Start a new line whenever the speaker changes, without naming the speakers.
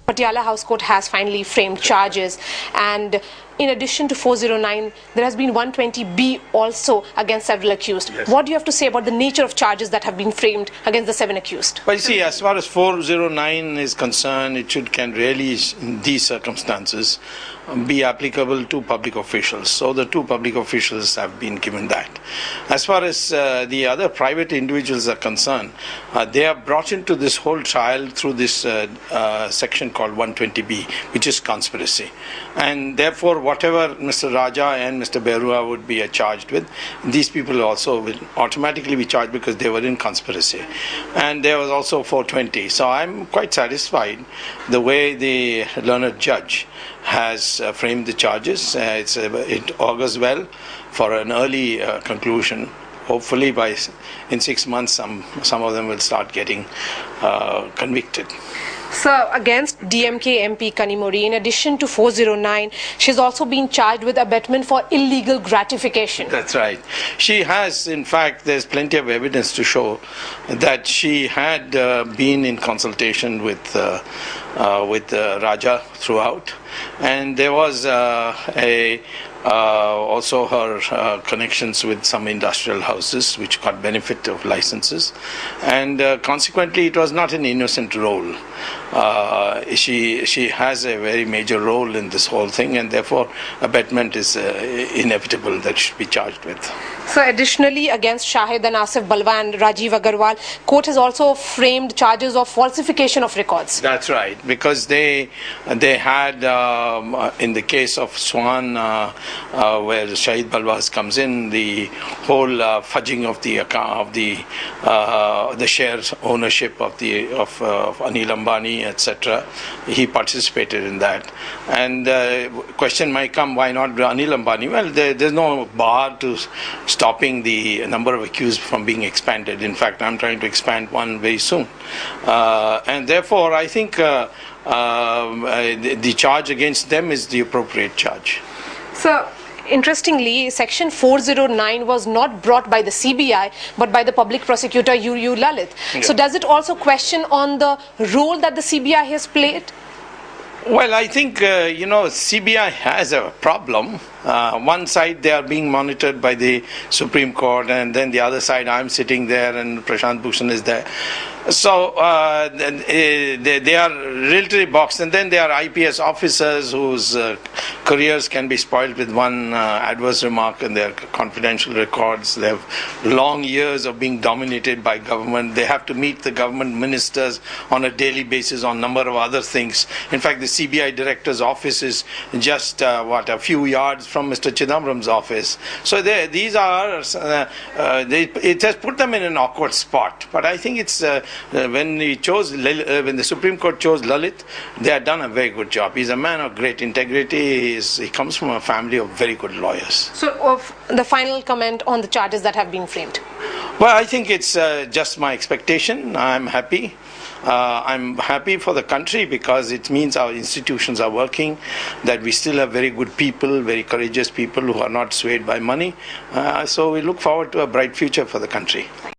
Patiala House Court has finally framed charges, and in addition to 409, there has been 120B also against several accused.
Yes.
What do you have to say about the nature of charges that have been framed against the 7 accused?
Well, you see, as far as 409 is concerned, it can really, in these circumstances, be applicable to public officials. So the 2 public officials have been given that. As far as the other private individuals are concerned, they are brought into this whole trial through this section called 120B, which is conspiracy. And therefore, whatever Mr. Raja and Mr. Berua would be charged with, these people also will automatically be charged because they were in conspiracy. And there was also 420. So I'm quite satisfied the way the learned judge has framed the charges. It augurs well for an early conclusion. Hopefully in 6 months some of them will start getting convicted.
So against DMK MP Kanimuri, in addition to 409, she's also been charged with abetment for illegal gratification.
That's right. She has, in fact, there's plenty of evidence to show that she had been in consultation with Raja throughout, and there was also her connections with some industrial houses which got benefit of licenses, and consequently it was not an innocent role. She has a very major role in this whole thing, and therefore abetment is inevitable that she should be charged with.
So additionally, against Shahid and Asif Balwa and Rajiv Agarwal, court has also framed charges of falsification of records.
That's right, because they had in the case of Swan, where Shahid Balwa comes in, the whole fudging of the shares ownership of Anil Ambani, etc. He participated in that, and question might come, why not Anil Ambani? Well, there's no bar to stopping the number of accused from being expanded. In fact, I'm trying to expand one very soon, and therefore I think the charge against them is the appropriate charge.
So, interestingly, Section 409 was not brought by the CBI but by the public prosecutor U. Lalit.
Yeah.
So does it also question on the role that the CBI has played?
Well, I think, CBI has a problem. One side they are being monitored by the Supreme Court, and then the other side I'm sitting there and Prashant Bhusan is there. So they are relatively boxed, and then there are IPS officers whose careers can be spoiled with one adverse remark in their confidential records. They have long years of being dominated by government. They have to meet the government ministers on a daily basis on a number of other things. In fact, the CBI director's office is just a few yards from Mr. Chidambaram's office. So these are it has put them in an awkward spot. But I think it's when the Supreme Court chose Lalit, they had done a very good job. He's a man of great integrity. He comes from a family of very good lawyers.
So the final comment on the charges that have been framed?
Well, I think it's just my expectation. I'm happy. I'm happy for the country because it means our institutions are working, that we still have very good people, very courageous people who are not swayed by money. So we look forward to a bright future for the country.